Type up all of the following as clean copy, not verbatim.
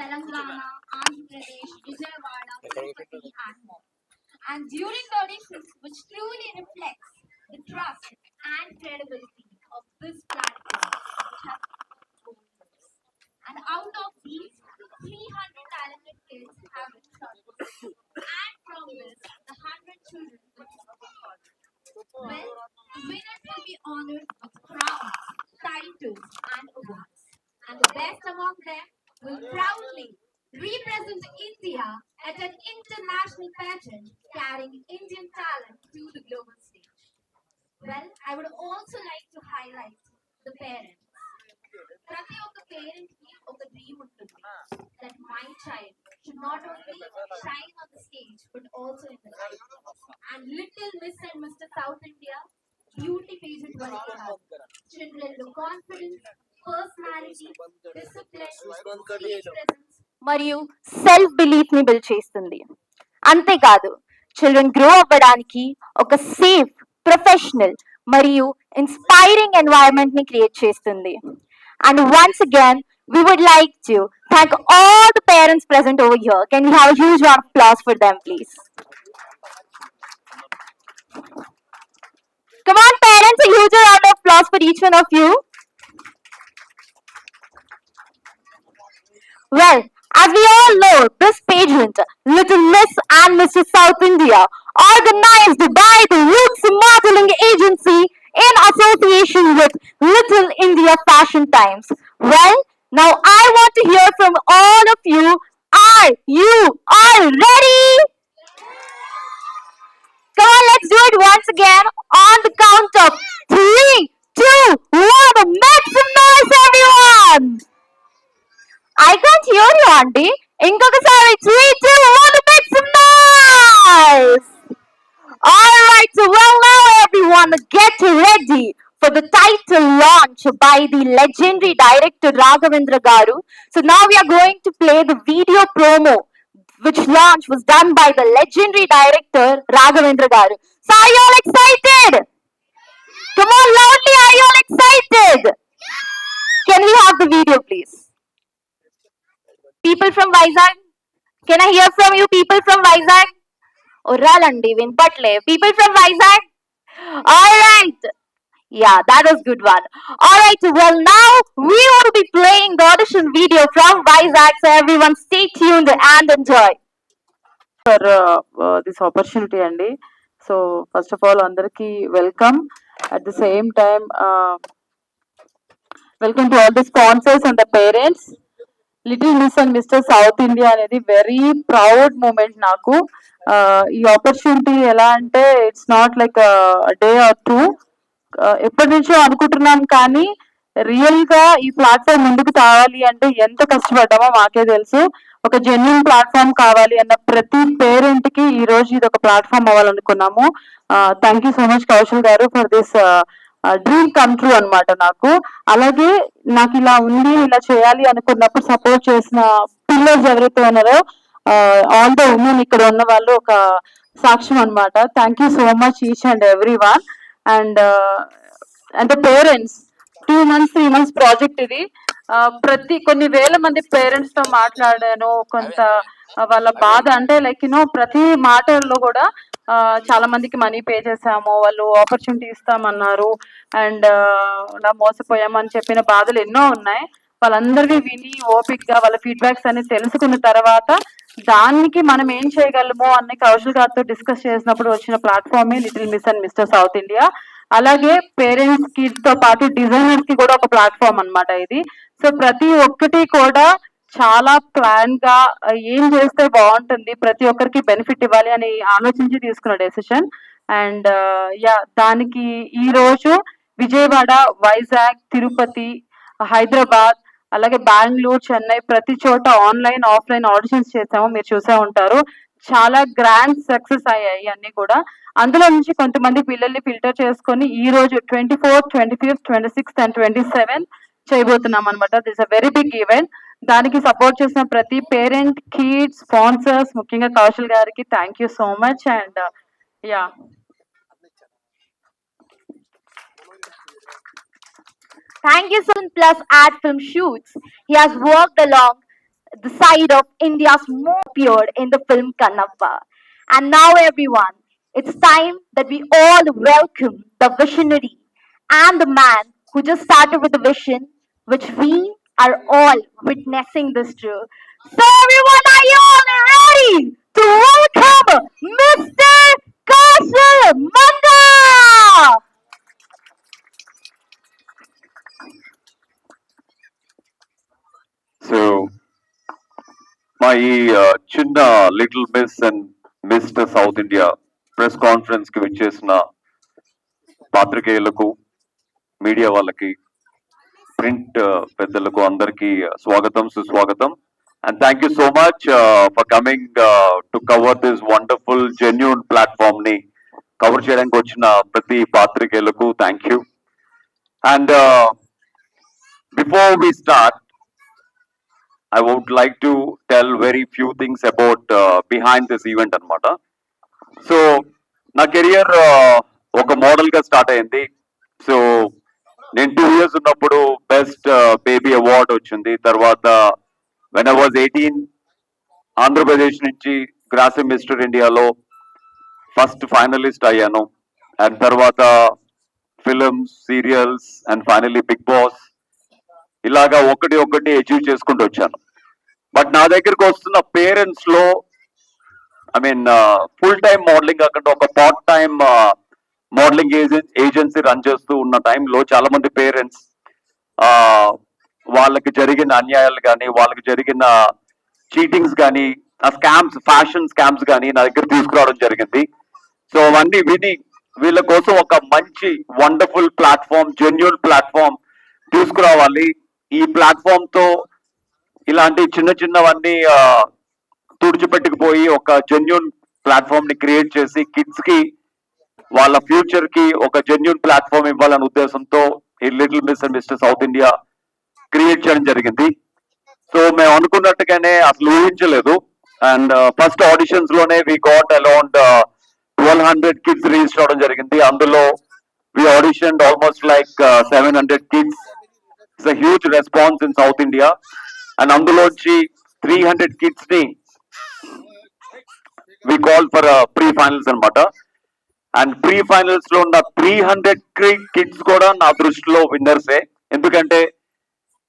Telangana, Andhra Pradesh, Vijayawada, Tirupati, and more. And during the auditions, which truly reflects the trust and credibility of this platform, which has grown years. And out of these, 300 talented kids have been shortlisted. And from this, the 100 children will be awarded. Well, the winners will be honored with crowns, titles, and awards. And the best among them will proudly represent India at an international pageant carrying Indian talent to the global stage. Well, I would also like to highlight the parents. ప్రతి ఒక్క parent కి ఒక dream ఉంటుంది that my child should not only shine on the stage but also in the life. And Little Miss and Mr. South India beauty pageant వరకే కాదు, children లో confidence, personality, discipline, stage presence మరియు self belief ని build చేస్తుంది. అంతేకాదు children grow అవ్వడానికి ఒక safe, professional మరియు ఇన్స్పైరింగ్ ఎన్వైరన్మెంట్ ని క్రియేట్ చేస్తుంది. And once again, we would like to thank all the parents present over here. Can we have a huge round of applause for them, please? Come on, parents, a huge round of applause for each one of you. Well, as we all know, this pageant, Little Miss and Mr. South India, organized by the Roots Modeling Agency in association with Little India Fashion Times. Well, now I want to hear from all of you. Are you all ready? Come on, let's do it once again on the count of 3, 2, 1. Make some noise, everyone! I can't hear you, Auntie. Inకొకసారి 3, 2, 1. Make some noise! Alright, so well now everyone, get ready for the title launch by the legendary director Raghavendra Garu. So now we are going to play the video promo which launch was done by the legendary director Raghavendra Garu. So are you all excited? Come on loudly, are you all excited? Can we have the video please? People from Vizag? Can I hear from you people from Vizag? Oralandi, Vinpatle. People from Vizag? Alright. Yeah, that was good one. Alright, well now we will be playing the audition video from Vizag, so everyone stay tuned and enjoy. For this opportunity అండి. So first of all అందరికీ welcome. At the same time welcome to all the sponsors and the parents. Little miss and mister south India అనేది very proud moment నాకు. ఈ opportunity ఎలా అంటే it's not like day or two, ఎప్పటి నుంచో అనుకుంటున్నాం కానీ రియల్ గా ఈ ప్లాట్ఫామ్ ముందుకు తావాలి అంటే ఎంత కష్టపడ్డామో మాకే తెలుసు. ఒక జెన్యున్ ప్లాట్ఫామ్ కావాలి అన్న ప్రతి పేరెంట్ కి ఈ రోజు ఇది ఒక ప్లాట్ఫామ్ అవ్వాలనుకున్నాము. Thank you so much Kaushal గారు for this dream come true అనమాట నాకు. అలాగే నాకు ఇలా ఉంది, ఇలా చేయాలి అనుకున్నప్పుడు సపోర్ట్ చేసిన పిల్లర్స్ ఎవరైతే ఉన్నారో ఆల్ ద ఉమెన్ ఇక్కడ ఉన్న వాళ్ళు ఒక సాక్ష్యం అనమాట. Thank you so much each and every one. And parents 2 months 3 months project ఇది. ప్రతి కొన్ని వేల మంది పేరెంట్స్ తో మాట్లాడాను. కొంత వాళ్ళ బాధ అంటే లైక్ ప్రతి మాటల్లో కూడా చాలా మందికి మనీ పే చేసాము, వాళ్ళు ఆపర్చునిటీ ఇస్తామన్నారు అండ్ నా మోసపోయామని చెప్పిన బాధలు ఎన్నో ఉన్నాయి. వాళ్ళందరినీ విని ఓపిక్ గా వాళ్ళ ఫీడ్బ్యాక్స్ అన్ని తెలుసుకున్న తర్వాత దానికి మనం ఏం చేయగలమో అన్ని కౌశల్ గారితో డిస్కస్ చేసినప్పుడు వచ్చిన ప్లాట్ఫామే little miss and mister south India. అలాగే పేరెంట్స్ కిడ్స్ తో పాటు డిజైనర్స్ కి కూడా ఒక ప్లాట్ఫామ్ అనమాట ఇది. సో ప్రతి ఒక్కటి కూడా చాలా ప్లాన్ గా ఏం చేస్తే బాగుంటుంది, ప్రతి ఒక్కరికి బెనిఫిట్ ఇవ్వాలి అని ఆలోచించి తీసుకున్న డెసిషన్. అండ్ యా దానికి ఈ రోజు విజయవాడ, వైజాగ్, తిరుపతి, హైదరాబాద్, అలాగే బెంగళూరు, చెన్నై ప్రతి చోట ఆన్లైన్ ఆఫ్లైన్ ఆడిషన్స్ చేసాము, మీరు చూసే ఉంటారు. చాలా గ్రాండ్ సక్సెస్ అయ్యాయి అన్ని కూడా. అందులో నుంచి కొంతమంది పిల్లల్ని ఫిల్టర్ చేసుకొని ఈ రోజు 24th, 25th, 26th and 27th చేయబోతున్నాం అనమాట. This a very big event. దానికి సపోర్ట్ చేసిన ప్రతి పేరెంట్, కిడ్స్, స్పాన్సర్స్, ముఖ్యంగా కౌశల్ గారికి thank you so much. And yeah Thank you, Sun Plus Ad Film Shoots. He has worked along the side of India's more appeared in the film Kannappa. And now, everyone, it's time that we all welcome the visionary and the man who just started with a vision, which we are all witnessing this through. So, everyone, are you all ready to welcome Mr. Kaushal Manda? So మా ఈ చిన్న little miss and mister south India press conference కి విచ్చేసిన పాత్రికేయులకు media వాళ్ళకి print పెద్దలకు అందరికీ స్వాగతం సుస్వాగతం and thank you so much for coming to cover this wonderful genuine platform ని కవర్ చేయడానికి వచ్చిన ప్రతి పాత్రికేయులకు thank you and before we start I would like to tell very few things about behind this event అనమాట so నా career ఒక model గా start అయింది సో నేను 2 years ఉన్నప్పుడు బెస్ట్ బేబీ అవార్డ్ వచ్చింది తర్వాత వెన్ ఐ వాజ్ 18 ఆంధ్రప్రదేశ్ నుంచి గ్రాసిమ్ మిస్టర్ ఇండియాలో ఫస్ట్ ఫైనలిస్ట్ అయ్యాను అండ్ తర్వాత films serials and finally Bigg Boss ఇలాగా ఒకటి అచీవ్ చేసుకుంటూ వచ్చాను బట్ నా దగ్గరికి వస్తున్న పేరెంట్స్ లో I mean full time modelling కాకుండా ఒక part time modelling agency run చేస్తూ ఉన్న టైంలో చాలా మంది పేరెంట్స్ వాళ్ళకి జరిగిన అన్యాయాలు కానీ వాళ్ళకి జరిగిన చీటింగ్స్ కానీ ఆ స్కామ్స్ ఫ్యాషన్ స్కామ్స్ కానీ నా దగ్గర తీసుకురావడం జరిగింది సో అవన్నీ విని వీళ్ళ కోసం ఒక మంచి వండర్ఫుల్ ప్లాట్ఫామ్ జెన్యూన్ ప్లాట్ఫామ్ తీసుకురావాలి ఈ ప్లాట్ఫామ్ తో ఇలాంటి చిన్నవన్నీ తుడిచిపెట్టుకుపోయి ఒక జెన్యూన్ ప్లాట్ఫామ్ ని క్రియేట్ చేసి కిడ్స్ కి వాళ్ళ ఫ్యూచర్ కి ఒక జెన్యూన్ ప్లాట్ఫామ్ ఇవ్వాలనే ఉద్దేశంతో ఈ little miss and mister south India create చేయడం జరిగింది సో మేము అనుకున్నట్టుగానే అసలు ఊహించలేదు అండ్ ఫస్ట్ ఆడిషన్స్ లోనే we got around 1200 kids register అవడం జరిగింది అందులో we audition almost like 700 kids it's a huge response in south India and అందులోంచి 300 కిడ్స్ ని we call for pre finals అనమాట అండ్ ప్రీ ఫైనల్స్ లో ఉన్న 300 కిడ్స్ కూడా నా దృష్టిలో విన్నర్సే ఎందుకంటే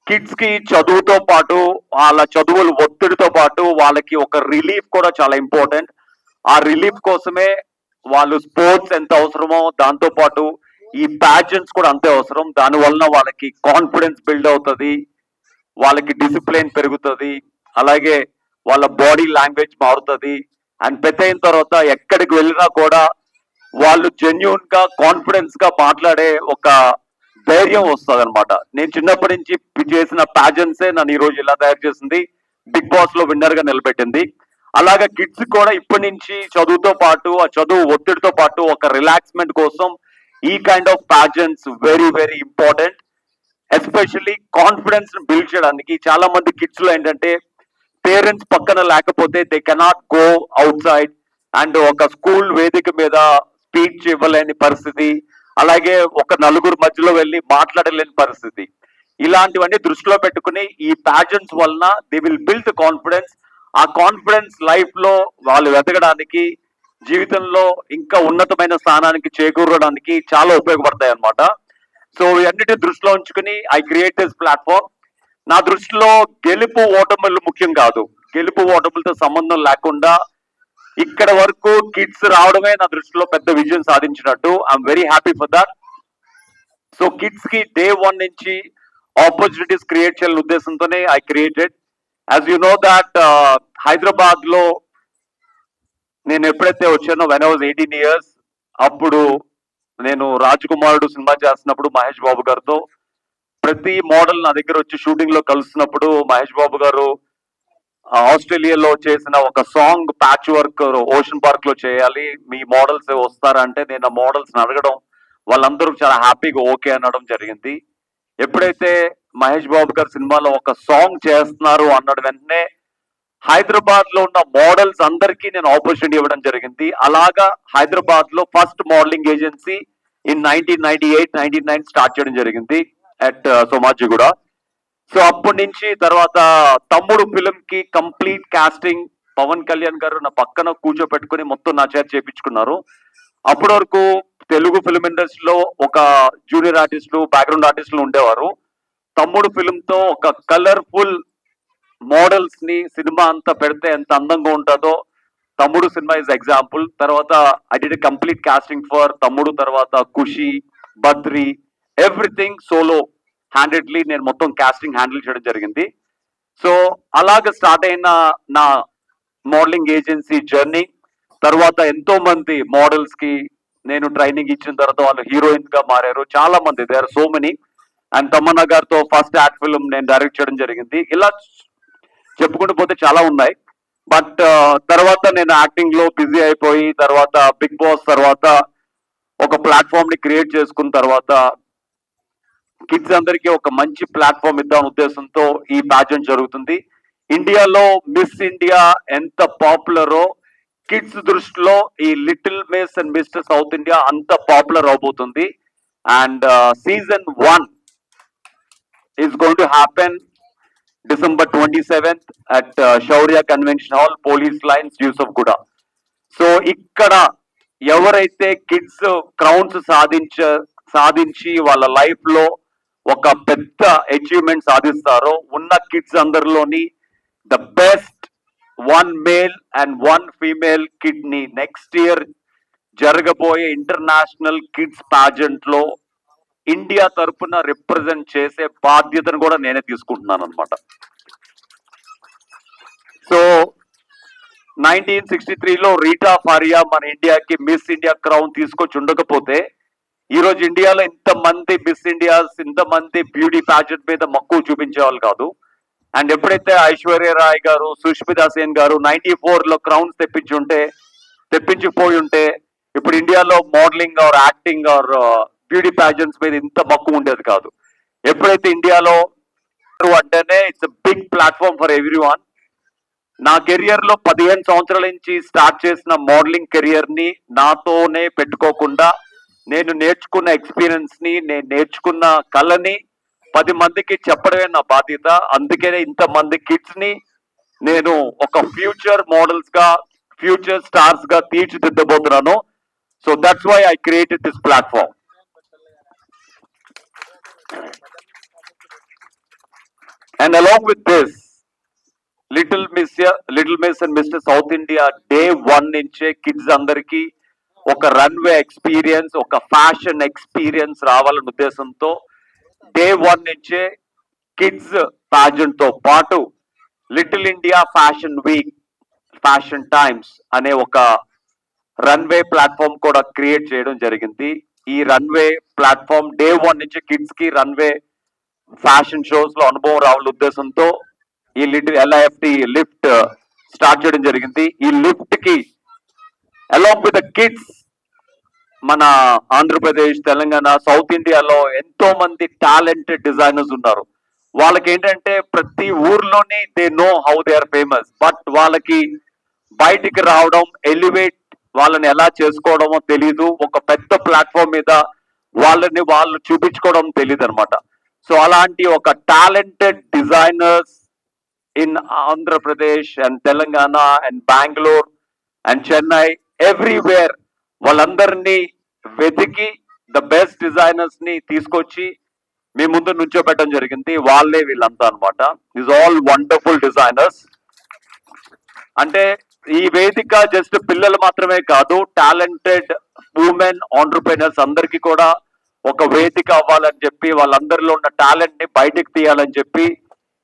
కిడ్స్ కి చదువుతో పాటు వాళ్ళ చదువుల ఒత్తిడితో పాటు వాళ్ళకి ఒక రిలీఫ్ కూడా చాలా ఇంపార్టెంట్ ఆ రిలీఫ్ కోసమే వాళ్ళు స్పోర్ట్స్ ఎంత అవసరమో దాంతో పాటు ఈ ప్యాజెంట్స్ కూడా అంతే అవసరం దాని వలన వాళ్ళకి కాన్ఫిడెన్స్ బిల్డ్ అవుతుంది వాళ్ళకి డిసిప్లిన్ పెరుగుతుంది అలాగే వాళ్ళ బాడీ లాంగ్వేజ్ మారుతుంది అండ్ పెద్ద అయిన తర్వాత ఎక్కడికి వెళ్ళినా కూడా వాళ్ళు జెన్యూన్ గా కాన్ఫిడెన్స్ గా మాట్లాడే ఒక ధైర్యం వస్తుంది అనమాట నేను చిన్నప్పటి నుంచి చేసిన ప్యాజెన్సే నన్ను ఈ రోజు ఇలా తయారు చేసింది బిగ్ బాస్ లో విన్నర్ గా నిలబెట్టింది అలాగే కిడ్స్ కూడా ఇప్పటి నుంచి చదువుతో పాటు ఆ చదువు ఒత్తిడితో పాటు ఒక రిలాక్స్మెంట్ కోసం ఈ kind of pageants very very important especially confidence build చేయడానికి చాలా మంది కిడ్స్ లో ఏంటంటే పేరెంట్స్ పక్కన లేకపోతే they cannot go out side and ఒక స్కూల్ వేదిక మీద స్పీచ్ ఇవ్వలేని పరిస్థితి అలాగే ఒక నలుగురు మధ్యలో వెళ్ళి మాట్లాడలేని పరిస్థితి ఇలాంటివన్నీ దృష్టిలో పెట్టుకుని ఈ ప్యాజెంట్స్ వలన దే విల్ బిల్డ్ కాన్ఫిడెన్స్ ఆ కాన్ఫిడెన్స్ లైఫ్ లో వాళ్ళు ఎదగడానికి జీవితంలో ఇంకా ఉన్నతమైన స్థానానికి చేకూరడానికి చాలా ఉపయోగపడతాయి అన్నమాట సో ఇవన్నిటి దృష్టిలో ఉంచుకుని ఐ క్రియేట్ దిస్ ప్లాట్ఫామ్ నా దృష్టిలో గెలుపు ఓటములు ముఖ్యం కాదు గెలుపు ఓటములతో సంబంధం లేకుండా ఇక్కడ వరకు కిడ్స్ రావడమే నా దృష్టిలో పెద్ద విజయం సాధించినట్టు I'm very happy for that so kids కి డే 1 నుంచి ఆపర్చునిటీస్ క్రియేట్ చేయాలనే ఉద్దేశంతోనే I created as you know that Hyderabad లో నేను ఎప్పుడైతే వచ్చానో వెన్ ఐ వాజ్ 18 years అప్పుడు నేను రాజకుమారుడు సినిమా చేస్తున్నప్పుడు మహేష్ బాబు గారితో ప్రతి మోడల్ నా దగ్గర వచ్చి షూటింగ్ లో కలుస్తున్నప్పుడు మహేష్ బాబు గారు ఆస్ట్రేలియాలో చేసిన ఒక song patch work ocean park లో చేయాలి మీ మోడల్స్ వస్తారంటే నేను ఆ మోడల్స్ అడగడం వాళ్ళందరూ చాలా హ్యాపీగా ఓకే అనడం జరిగింది ఎప్పుడైతే మహేష్ బాబు గారు సినిమాలో ఒక సాంగ్ చేస్తున్నారు అన్నది వెంటనే హైదరాబాద్ లో ఉన్న మోడల్స్ అందరికీ నేను ఆపర్చునిటీ ఇవ్వడం జరిగింది అలాగా హైదరాబాద్ లో first modelling agency in 1998-99 start చేయడం జరిగింది అట్ సోమాజిగూడ సో అప్పటి నుంచి తర్వాత తమ్ముడు ఫిలిం కి కంప్లీట్ కాస్టింగ్ పవన్ కళ్యాణ్ గారు నా పక్కన కూర్చోపెట్టుకుని మొత్తం నా చేత చేపించుకున్నారు. అప్పటి వరకు తెలుగు ఫిలిం ఇండస్ట్రీలో ఒక జూనియర్ ఆర్టిస్టులు బ్యాక్గ్రౌండ్ ఆర్టిస్టులు ఉండేవారు. తమ్ముడు ఫిలిం తో ఒక కలర్ఫుల్ మోడల్స్ ని సినిమా అంతా పెడితే ఎంత అందంగా ఉంటుందో తమ్ముడు సినిమా ఇస్ ఎగ్జాంపుల్. తర్వాత I did complete casting for Thammudu, తర్వాత Kushi, Badri, everything solo handedly నేను మొత్తం కాస్టింగ్ హ్యాండిల్ చేయడం జరిగింది. సో అలాగ స్టార్ట్ అయిన నా మోడలింగ్ ఏజెన్సీ జర్నీ తర్వాత ఎంతో మంది మోడల్స్ కి నేను ట్రైనింగ్ ఇచ్చిన తర్వాత వాళ్ళు హీరోయిన్ గా మారారు. చాలా మంది, they are so many. And Tamannaah గారితో ఫస్ట్ యాడ్ ఫిల్మ్ నేను డైరెక్ట్ చేయడం జరిగింది. ఇలా చెప్పుకుంటూ పోతే చాలా ఉన్నాయి. బట్ తర్వాత నేను యాక్టింగ్ లో బిజీ అయిపోయి తర్వాత బిగ్ బాస్ తర్వాత ఒక ప్లాట్ఫామ్ ని క్రియేట్ చేసుకున్న తర్వాత కిడ్స్ అందరికీ ఒక మంచి ప్లాట్ఫామ్ ఇద్దాం ఉద్దేశంతో ఈ ప్యాజెంట్ జరుగుతుంది. ఇండియాలో మిస్ ఇండియా ఎంత పాపులరో కిడ్స్ దృష్టిలో ఈ little miss and mister south India అంత పాపులర్ అవబోతుంది. And season 1 is going to happen December 27th at Shaurya Convention Hall, Police Lines, Yusufgooda. So ఇక్కడ ఎవరైతే కిడ్స్ క్రౌన్స్ సాధించి వాళ్ళ లైఫ్ లో ఒక పెద్ద అచీవ్మెంట్ సాధిస్తారో ఉన్న కిడ్స్ అందరిలోని the best 1 male and 1 female kid ని నెక్స్ట్ ఇయర్ జరగబోయే ఇంటర్నేషనల్ కిడ్స్ పాజెంట్ లో ఇండియా తరపున రిప్రజెంట్ చేసే బాధ్యతను కూడా నేనే తీసుకుంటున్నాను అనమాట. సో 1963లో రీటా ఫారియా మన ఇండియాకి మిస్ ఇండియా క్రౌన్ తీసుకొచ్చి ఉండకపోతే ఈరోజు ఇండియాలో ఇంతమంది మిస్ ఇండియాస్, ఇంతమంది బ్యూటీ ప్యాజెంట్ మీద మక్కువ చూపించేవాళ్ళు కాదు. అండ్ ఎప్పుడైతే ఐశ్వర్య రాయ్ గారు, సుష్మితా సేన్ గారు 94లో క్రౌన్స్ తెప్పించిపోయి ఉంటే ఇప్పుడు ఇండియాలో modelling or acting or beauty pageants మీద ఇంత మక్కువ ఉండేది కాదు. ఎప్పుడైతే ఇండియాలో అంటేనే it's big platform for everyone. నా కెరియర్ లో 15 సంవత్సరాల నుంచి స్టార్ట్ చేసిన మోడలింగ్ కెరియర్ ని నాతోనే పెట్టుకోకుండా నేను నేర్చుకున్న ఎక్స్పీరియన్స్ ని, నేను నేర్చుకున్న కళని 10 మందికి చెప్పడమే నా బాధ్యత. అందుకనే ఇంతమంది కిడ్స్ ని నేను ఒక ఫ్యూచర్ మోడల్స్ గా, ఫ్యూచర్ స్టార్స్ గా తీర్చిదిద్దబోతున్నాను. So that's why I created this platform. And along with this, Little Miss and Mr. South India day 1 నుంచే కిడ్స్ అందరికి ఒక రన్వే ఎక్స్పీరియన్స్, ఒక ఫ్యాషన్ ఎక్స్పీరియన్స్ రావాలనే ఉద్దేశంతో డే 1 నుంచే కిడ్స్ ప్యాజెంట్ తో పాటు little India fashion week, fashion times అనే ఒక రన్వే ప్లాట్ఫామ్ కూడా క్రియేట్ చేయడం జరిగింది. ఈ రన్వే ప్లాట్ఫామ్ డే 1 నుంచి కిడ్స్ కి రన్వే ఫ్యాషన్ షోస్ లో అనుభవం రావాల ఉద్దేశంతో ఈ LIFT లిఫ్ట్ స్టార్ట్ చేయడం జరిగింది. ఈ లిఫ్ట్ కి అలాంగ్ విత్ ద కిడ్స్ మన ఆంధ్రప్రదేశ్, తెలంగాణ, సౌత్ ఇండియాలో ఎంతో మంది టాలెంటెడ్ డిజైనర్స్ ఉన్నారు. వాళ్ళకి ఏంటంటే ప్రతి ఊర్లోని they know how they are famous, but వాళ్ళకి బయటికి రావడం, ఎలివేట్ వాళ్ళని ఎలా చేసుకోవడమో తెలీదు. ఒక పెద్ద ప్లాట్ఫామ్ మీద వాళ్ళని వాళ్ళు చూపించుకోవడం తెలియదు అనమాట. సో అలాంటి ఒక talented designers in Andhra Pradesh and Telangana and Bengaluru and Chennai, everywhere వాళ్ళందరినీ వెతికి ద బెస్ట్ డిజైనర్స్ ని తీసుకొచ్చి మీ ముందు నుంచోబెట్టడం జరిగింది. వాళ్ళే వీళ్ళంతా అనమాట. Is all wonderful designers. అంటే ఈ వేదిక జస్ట్ పిల్లలు మాత్రమే కాదు, టాలెంటెడ్ ఉమెన్ ఆంటర్‌ప్రెన్యూర్స్ అందరికీ కూడా ఒక వేదిక అవ్వాలని చెప్పి, వాళ్ళందరిలో ఉన్న టాలెంట్ ని బయటకు తీయాలని చెప్పి,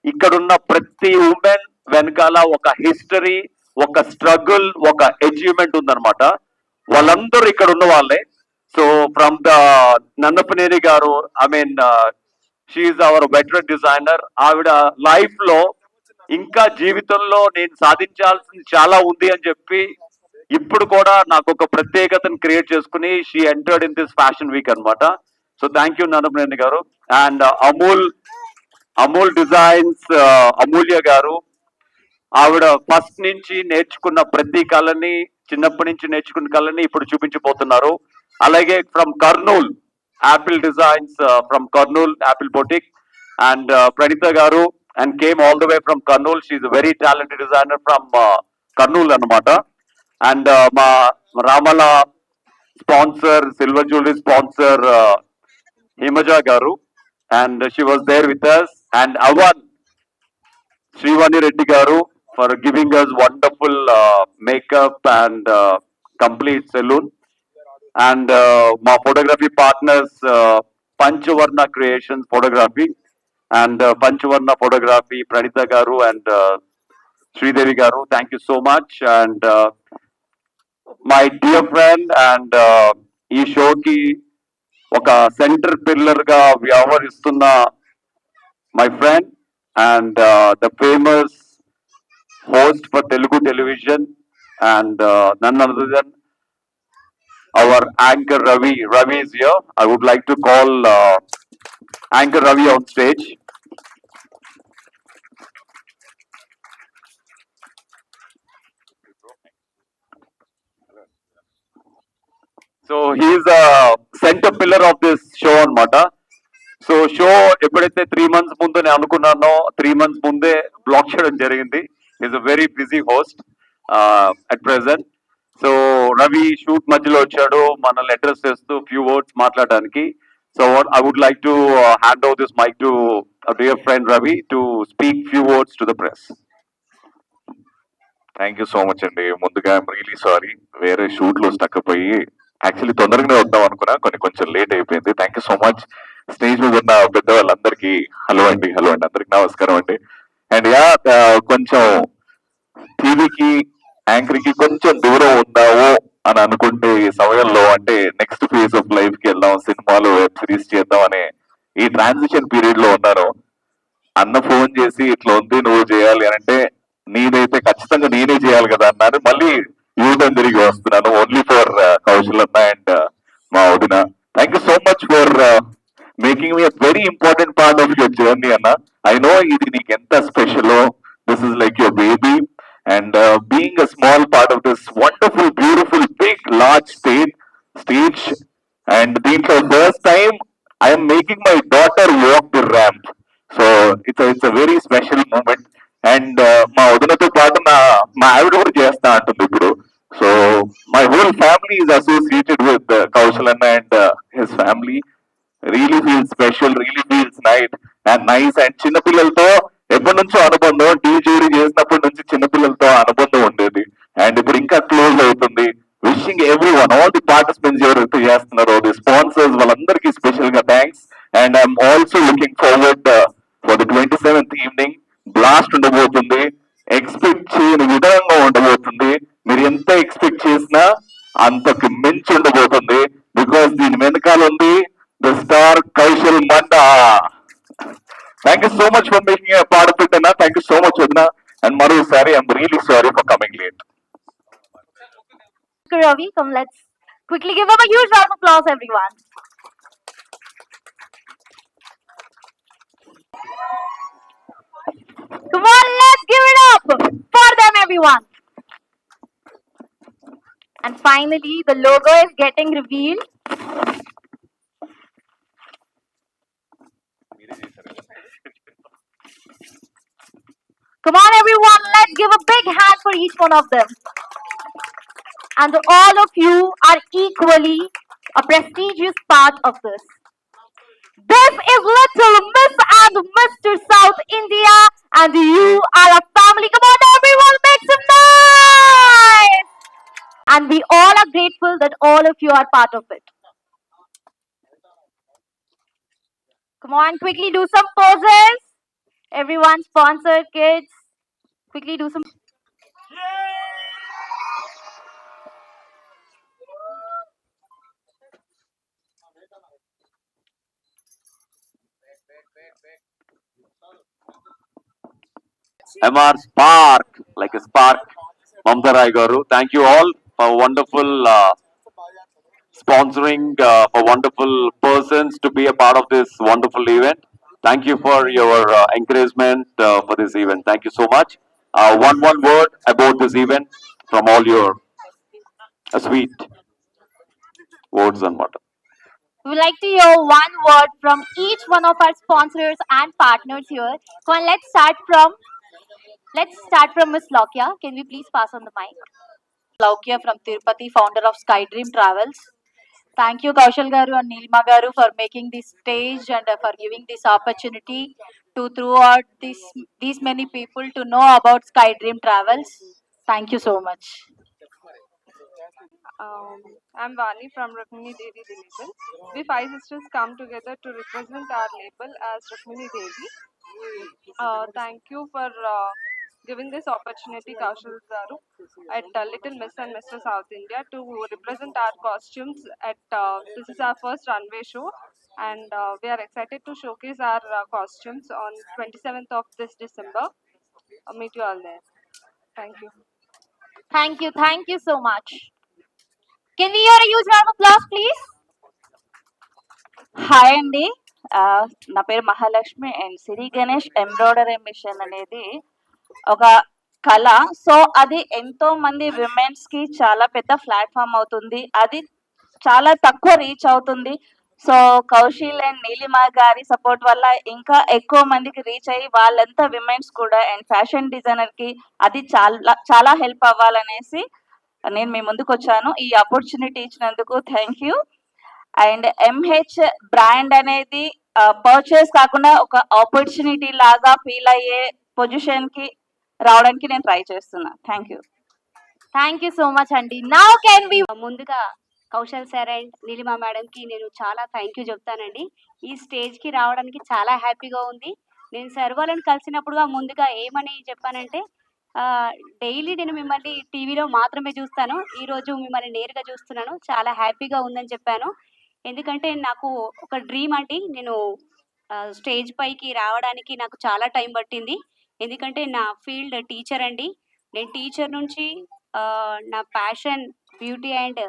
ఇక్కడున్న ప్రతి ఉమెన్ వెనకాల ఒక హిస్టరీ, ఒక స్ట్రగుల్, ఒక అచీవ్మెంట్ ఉందన్నమాట. వాళ్ళందరూ ఇక్కడ ఉన్న వాళ్ళే. సో ఫ్రమ్ ద నందపనేని గారు, I mean she's our veteran designer. ఆవిడ లైఫ్ లో ఇంకా జీవితంలో నేను సాధించాల్సింది చాలా ఉంది అని చెప్పి ఇప్పుడు కూడా నాకు ఒక ప్రత్యేకతను క్రియేట్ చేసుకుని she entered in this fashion week అనమాట. సో థ్యాంక్ యూ నందపనేని గారు. అండ్ అమూల్ డిజైన్స్ అమూల్య గారు, ఆవిడ ఫస్ట్ నుంచి నేర్చుకున్న ప్రతి కళని, చిన్నప్పటి నుంచి నేర్చుకున్న కళని ఇప్పుడు చూపించబోతున్నారు. అలాగే from Kurnool, Apple designs from Kurnool, Apple boutique. and Pranita Garu, and came all the way from Kurnool. She's a very talented designer from Kurnool Anamata. And ma Ramala sponsor, Silver Jewelry sponsor, Himaja Garu, and she was there with us. And Avan Srivani Reddy Garu for giving us wonderful makeup and complete salon. And my photography partners, Panchavarna Creations Photography and Panchavarna Photography, Pranita Garu and Sridevi Garu. Thank you so much. And my dear friend and ఈ షోకి ఒక centre pillar గా వ్యవహరిస్తున్న my friend and the famous host for Telugu television and none other than our anchor Ravi. Ravi is here. I would like to call anchor Ravi on stage. So he is a center pillar of this show on Mata. So show ఎప్పుడైతే 3 months ముందు నేను అనుకున్నానో 3 months ముందే block చేయడం జరిగింది. Is a very busy host at present. So Ravi shoot మధ్యలో వచ్చాడు మనల్ని అడ్రస్ చేస్తూ ఫ్యూ వర్డ్స్ మాట్లాడడానికి. So I would like to hand over this mic to dear friend Ravi to speak few words to the press. Thank you so much అండి. ముందుగా I'm really sorry, వేరే shoot లో stuck అయిపోయి actually తొందరగానే వద్దాం అనుకున్నా, కొంచెం లేట్ అయిపోయింది. Thank you so much. Stage మీద ఉన్న పెద్దవాళ్ళందరికీ హలో అండి, అందరికి నమస్కారం అండి. అండ్ యా కొంచెం టీవీకి యాంకర్ కి కొంచెం దూరం ఉందాము అని అనుకుంటే ఈ సమయంలో అంటే నెక్స్ట్ ఫేజ్ ఆఫ్ లైఫ్ కి వెళ్దాం, సినిమాలు వెబ్ సిరీస్ చేద్దాం అనే ఈ ట్రాన్సిషన్ పీరియడ్ లో ఉన్నాను. అన్న ఫోన్ చేసి ఇట్లా ఉంది నువ్వు చేయాలి అని అంటే నేనైతే ఖచ్చితంగా నేనే చేయాలి కదా అన్నాను. మళ్ళీ యూటర్న్ తిరిగి వస్తున్నాను ఓన్లీ ఫర్ కౌశల్ అన్న అండ్ మా వదిన. Thank you so much for making me very important part of your journey అన్న. ఐ నో ఇది నీకు ఎంత special. This is like your baby and being a small part of this wonderful beautiful big large stage and దీంట్లో first time I'm making my daughter walk the ramp. So it's a very special moment. And మా వదినతో పాటు మా ఆవిడ కూడా చేస్తా అంటుంది ఇప్పుడు. So my whole family is associated with Kaushal అన్న and his family. Really feel special, really feels nice and చిన్నపిల్లలతో ఎప్పటి నుంచో అనుబంధం, టీవీ జూరీ చేసినప్పటి నుంచి చిన్నపిల్లలతో అనుబంధం ఉండేది అండ్ ఇప్పుడు ఇంకా క్లోజ్ అవుతుంది. Wishing every one, all the participants ఎవరైతే చేస్తున్నారో ది స్పాన్సర్స్ వాళ్ళందరికీ స్పెషల్ గా thanks. And I'm also looking forward for the 27th evening. Blast ఉండబోతుంది, ఎక్స్పెక్ట్ చేయని విధంగా ఉండబోతుంది. మీరు ఎంత ఎక్స్పెక్ట్ చేసినా అంతకు మించి ఉండబోతుంది. బికాస్ దీని వెనకాల ఉంది the star Kaushal Manda. Thank you so much for making a part of it అన్న. థ్యాంక్ యూ సో మచ్ వదిన. అండ్ మరోసారి I'm really sorry for coming late. Ravi, come let's quickly give him a huge round of applause, everyone. Come on, let's give it up for them, everyone. And finally, the logo is getting revealed. Come on, everyone, let's give a big hand for each one of them. And all of you are equally a prestigious part of this. This is Little Miss and Mr. South India, and you are a family. Come on, everyone, make some noise! And we all are grateful that all of you are part of it. Come on, quickly do some poses. Everyone, sponsored kids, quickly do some. MR Spark, like a spark. Mamta Rai Garu. Thank you all for wonderful sponsoring, for wonderful persons to be a part of this wonderful event. Thank you for your encouragement for this event. Thank you so much. One word about this event from all your sweet words and matter. We would like to hear one word from each one of our sponsors and partners here. Come on, let's start from Miss Lokia. Can we please pass on the mic? Laukia from Tirupati, founder of Skydream Travels. Thank you, Kaushal Garu and Nilma Garu, for making this stage and for giving this opportunity to throughout these many people to know about Skydream Travels. Thank you so much. I'm Vani from Rukmini Devi the label. We five sisters come together to represent our label as Rukmini Devi. Thank you for giving this opportunity, Kaushal Garu, at Little Miss and Mr. South India to represent our costumes at this is our first runway show, and we are excited to showcase our costumes on 27th of this December. I'll meet you all there. Thank you. Thank you so much. Can we hear a huge round of applause, please? Hi అండి. నా పేరు Mahalakshmi and Siri Ganesh embroidery machine అనేది ఒక కళ. So అది ఎంతో మంది women's కి చాలా పెద్ద ప్లాట్ఫామ్ అవుతుంది. అది చాలా తక్కువ రీచ్ అవుతుంది. సో కౌశల్ అండ్ నీలిమా గారి సపోర్ట్ వల్ల ఇంకా ఎక్కువ మందికి రీచ్ అయ్యి వాళ్ళంతా విమెన్స్ కూడా అండ్ ఫ్యాషన్ డిజైనర్ కి అది చాలా చాలా హెల్ప్ అవ్వాలనేసి నేను మీ ముందుకు వచ్చాను. ఈ ఆపర్చునిటీ ఇచ్చినందుకు thank you. And MH brand అనేది పర్చేస్ కాకుండా ఒక ఆపర్చునిటీ లాగా ఫీల్ అయ్యే పొజిషన్ కి రావడానికి నేను ట్రై చేస్తున్నా. Thank you. Thank you so much అండి. నౌ కెన్ వి ముందుగా కౌశల్ సార్ అండ్ నీలిమా మేడంకి నేను చాలా థ్యాంక్ యూ చెప్తానండి. ఈ స్టేజ్కి రావడానికి చాలా హ్యాపీగా ఉంది. నేను సార్ వాళ్ళని కలిసినప్పుడుగా ముందుగా ఏమని చెప్పానంటే డైలీ నేను మిమ్మల్ని టీవీలో మాత్రమే చూస్తాను, ఈరోజు మిమ్మల్ని నేరుగా చూస్తున్నాను, చాలా హ్యాపీగా ఉందని చెప్పాను. ఎందుకంటే నాకు ఒక డ్రీమ్ అండి. నేను స్టేజ్ పైకి రావడానికి నాకు చాలా టైం పట్టింది. ఎందుకంటే నా ఫీల్డ్ టీచర్ అండి. నేను టీచర్ నుంచి నా passion beauty and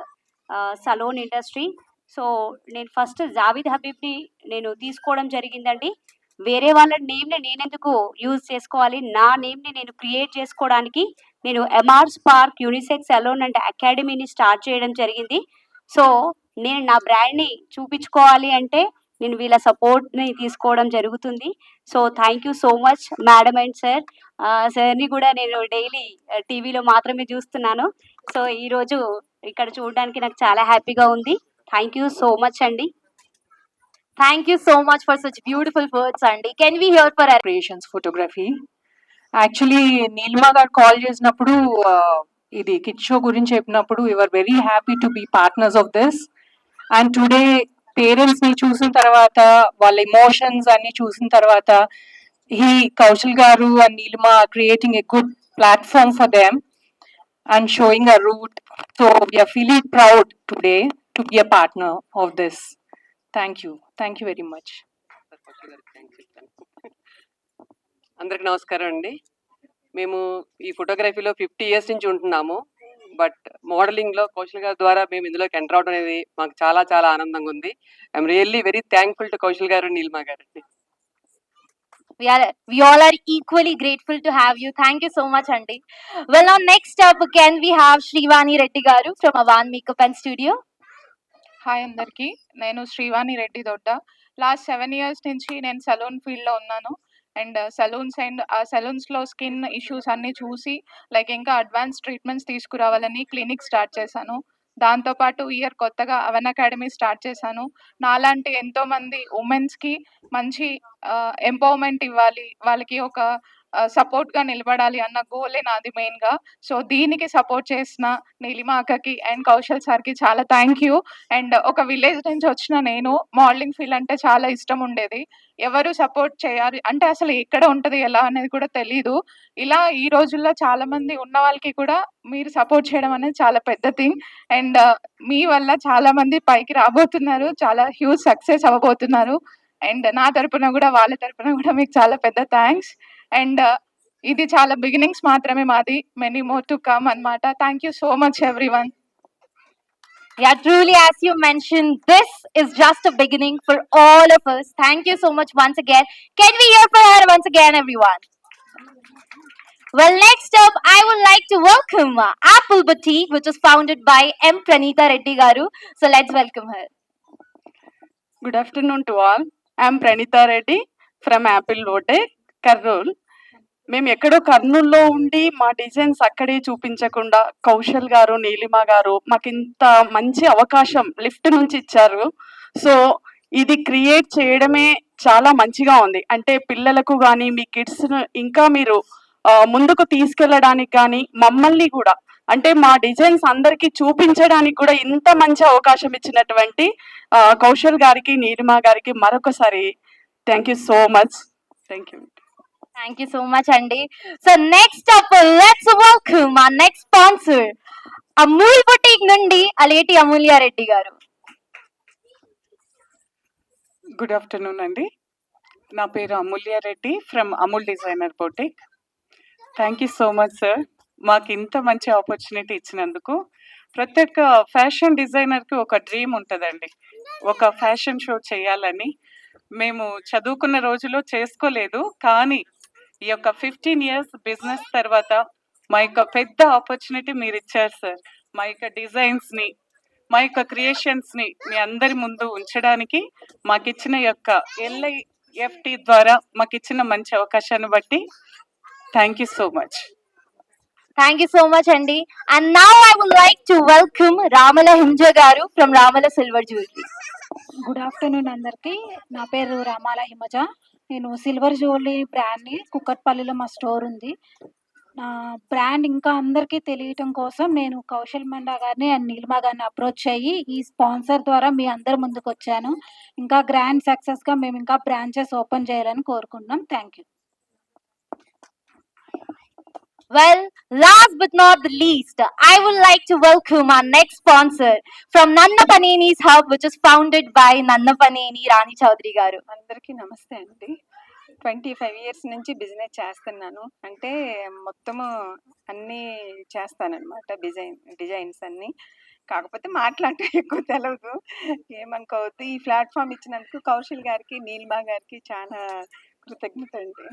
salon industry. So నేను ఫస్ట్ జావీద్ హబీబ్ని నేను తీసుకోవడం జరిగిందండి. వేరే వాళ్ళ నేమ్ని నేనెందుకు యూజ్ చేసుకోవాలి, నా నేమ్ని నేను క్రియేట్ చేసుకోవడానికి నేను MR spark unisex salon and అకాడమీని స్టార్ట్ చేయడం జరిగింది. సో నేను నా బ్రాండ్ని చూపించుకోవాలి అంటే నేను వీళ్ళ సపోర్ట్ని తీసుకోవడం జరుగుతుంది. So thank you so much madam and sir. సార్ని కూడా నేను డైలీ టీవీలో మాత్రమే చూస్తున్నాను. సో ఈరోజు ఇక్కడ చూడడానికి నాకు చాలా హ్యాపీగా ఉంది. థ్యాంక్ యూ సో మచ్ అండి. Thank you so much for such beautiful words అండి. Can we hear for creations photography. Actually Neelima గారు కాల్ చేసినప్పుడు ఇది కిడ్ షో గురించి చెప్పినప్పుడు you're very happy to be partners of this. And today parents ని చూసిన తర్వాత వాళ్ళ ఎమోషన్స్ అన్ని చూసిన తర్వాత ఈ కౌశల్ గారు and Neelima creating a good platform for them and showing a route. So we are feeling proud today to be a partner of this. Thank you very much. అందరికి నమస్కారం అండి. మేము ఈ ఫోటోగ్రఫీలో 50 years నుంచి ఉంటున్నాము. బట్ మోడలింగ్లో కౌశల్ గారి ద్వారా మేము ఇందులోకి ఎంటర్ అవడం అనేది మాకు చాలా చాలా ఆనందంగా ఉంది. I'm really very thankful to Kaushal గారు, నీలిమా గారు అండి. We all are equally grateful to have you. Thank you so much andi. Well, now next up can we have Shrivani Reddy garu from Avan Makeup and Studio. Hi అందరికీ, నేను Srivani Reddy Dodda. Last 7 years నుంచి నేను saloon ఫీల్డ్లో ఉన్నాను. And సలూన్స్లో skin issues అన్నీ చూసి like ఇంకా advance treatments తీసుకురావాలని క్లినిక్ స్టార్ట్ చేశాను. దాంతోపాటు ఇయర్ కొత్తగా అవన్ అకాడమీ స్టార్ట్ చేశాను. నాలాంటి ఎంతోమంది ఉమెన్స్కి మంచి ఎంపవర్మెంట్ ఇవ్వాలి, వాళ్ళకి ఒక సపోర్ట్గా నిలబడాలి అన్న గోలే నాది మెయిన్గా. సో దీనికి సపోర్ట్ చేసిన నీలిమా అక్కకి అండ్ కౌశల్ సార్కి చాలా థ్యాంక్ యూ. అండ్ ఒక విలేజ్ నుంచి వచ్చిన నేను మోడలింగ్ ఫీల్డ్ అంటే చాలా ఇష్టం ఉండేది. ఎవరు సపోర్ట్ చేయాలి అంటే అసలు ఎక్కడ ఉంటుంది ఎలా అనేది కూడా తెలీదు. ఇలా ఈ రోజుల్లో చాలా మంది ఉన్న వాళ్ళకి కూడా మీరు సపోర్ట్ చేయడం అనేది చాలా పెద్ద థింగ్. అండ్ మీ వల్ల చాలా మంది పైకి రాబోతున్నారు, చాలా హ్యూజ్ సక్సెస్ అవ్వబోతున్నారు. అండ్ నా తరపున కూడా వాళ్ళ తరపున కూడా మీకు చాలా పెద్ద థ్యాంక్స్. అండ్ ఇది చాలా బిగినింగ్స్ మాత్రమే మాది, మెనీ మోర్ టు కమ్ అన్నమాట. Thank you so much everyone. Yeah, truly, as you mentioned, this is just a beginning for all of us. Thank you so much once again. Can we hear for her once again, everyone? Well, next up, I would like to welcome Apple Boutique, which is founded by M. Pranita Reddy Garu. So let's welcome her. Good afternoon to all. I am Pranita Reddy from Apple Lote, Karnool. మేము ఎక్కడో కర్నూల్లో ఉండి మా designs అక్కడే చూపించకుండా కౌశల్ గారు, నీలిమ గారు మాకు ఇంత మంచి అవకాశం లిఫ్ట్ నుంచి ఇచ్చారు. సో ఇది క్రియేట్ చేయడమే చాలా మంచిగా ఉంది. అంటే పిల్లలకు కానీ మీ కిడ్స్ను ఇంకా మీరు ముందుకు తీసుకెళ్ళడానికి కానీ మమ్మల్ని కూడా అంటే మా డిజైన్స్ అందరికీ చూపించడానికి కూడా ఇంత మంచి అవకాశం ఇచ్చినటువంటి కౌశల్ గారికి, నీలిమ గారికి మరొకసారి thank you so much. Thank you. Thank you so much, Andy. So next up, let's welcome our next sponsor, Amul Boutique నుండి అలేటి అమూల్య రెడ్డి గారు. గుడ్ ఆఫ్టర్నూన్ అండి. నా పేరు Amulya Reddy from Amul designer boutique. Thank you so much sir, మాకు ఇంత మంచి opportunity ఇచ్చినందుకు. ప్రతి ఒక్క ఫ్యాషన్ డిజైనర్కి ఒక డ్రీమ్ ఉంటుందండి, ఒక ఫ్యాషన్ షో చేయాలని. మేము చదువుకున్న రోజుల్లో చేసుకోలేదు, కానీ ఈ యొక్క 15 years బిజినెస్ తర్వాత మా యొక్క పెద్ద ఆపర్చునిటీ మీరు ఇచ్చారు సార్. మా యొక్క డిజైన్స్ని, మా యొక్క క్రియేషన్స్ని మీ అందరి ముందు ఉంచడానికి మాకు ఇచ్చిన యొక్క LIFT ద్వారా మాకు ఇచ్చిన మంచి అవకాశాన్ని బట్టి thank you so much. Thank you so much, Andy. And now I would like to welcome Ramala Himja garu from Ramala Silver Jewelry. Good afternoon అందరికీ. నా పేరు రామాల హిమజ. నేను సిల్వర్ జ్యువెలరీ బ్రాండ్ని కుక్కట్పల్లిలో మా స్టోర్ ఉంది. నా బ్రాండ్ ఇంకా అందరికీ తెలియటం కోసం నేను కౌశల్ మండా గారిని అండ్ నీలిమ గారిని అప్రోచ్ అయ్యి ఈ స్పాన్సర్ ద్వారా మీ అందరి ముందుకు వచ్చాను. ఇంకా గ్రాండ్ సక్సెస్గా మేము ఇంకా బ్రాంచెస్ ఓపెన్ చేయాలని కోరుకుంటున్నాం. Thank you. Well, last but not the least, I would like to welcome our next sponsor from Nanna Paneni's Hub, which is founded by Nanna Paneni Rani Chaudhary garu. అందరికీ నమస్తే అండి. 25 years నుంచి business చేస్తున్నాను. అంటే మొత్తము అన్నీ చేస్తానన్నమాట, designs అన్నీ. కాకపోతే మాట్లాడటం ఎక్కువ తెలియదు, ఏమనుకోవద్దు. ఈ ప్లాట్ఫామ్ ఇచ్చినందుకు కౌశల్ గారికి, నీలిమ గారికి చాలా కృతజ్ఞత అండి.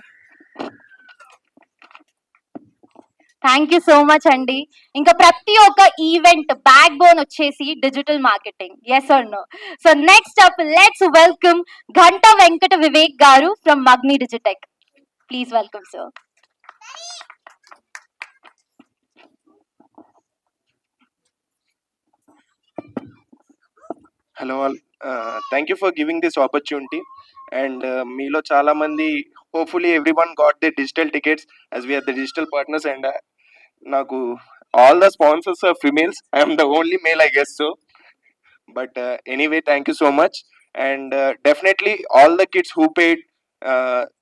థ్యాంక్ యూ సో మచ్ అండి. ఇంకా ప్రతి ఒక్క ఈవెంట్ బ్యాక్ బోన్ వచ్చేసి digital marketing. Yes or no? So next up let's welcome Ghanta Venkata Vivek గారు from Magni Digitech. Please welcome sir. Hello all, thank you for giving this opportunity. And మీలో చాలా మంది, hopefully everyone got the digital tickets as we are the digital partners. And నాకు all the sponsors are females. I am the only male, I guess so. But anyway, thank you so much. And definitely all the kids who paid,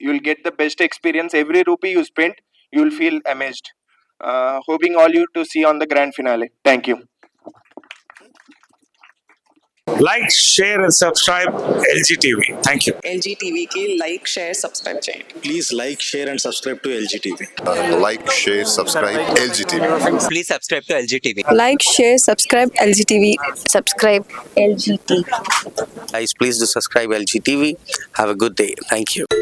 you'll get the best experience. Every rupee you spent, you'll feel amazed. Hoping all you to see on the grand finale. Thank you. Like, share and subscribe LG TV. Thank you. LG TV की like, share, subscribe చేయండి. Please like, share and subscribe to LG TV. Like, share, subscribe LG TV. Please subscribe to LG TV. Like, share, subscribe LG TV. Subscribe LG TV. Guys, please do subscribe LG TV. Have a good day. Thank you.